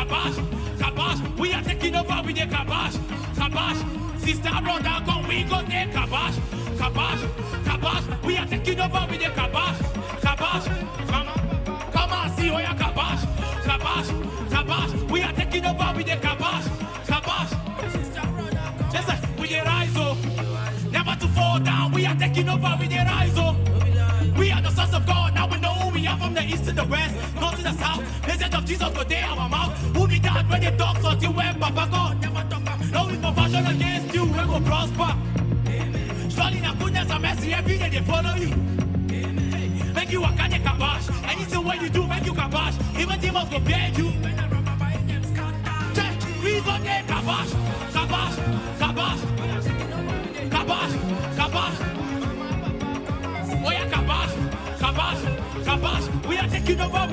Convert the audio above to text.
kabash, kabash. We are taking over with the kabash, kabash. Sister, brother, come, we go there, kabash, kabash, kabash. We are taking over with the kabash, kabash. Come on, see, oh yeah, kabash, kabash, kabash. We are taking over with the kabash, kabash. Just like we the rise, oh, never to fall down. We are taking over with the rise, oh. We are the sons of God. Now we know who we are, from the east to the west, north to the south. Message of Jesus go there our mouth. Who be that when they talk until when Papa God never talk back. No information against you, we will prosper. Surely na goodness and mercy every day they follow you. Make you a kind of kabash. Anything what you do, make you kabash. Even demons go bear you. We go there kabash, kabash, kabash, kabash, kabash. Oh yeah, kabash, kabash, kabash. We are taking over.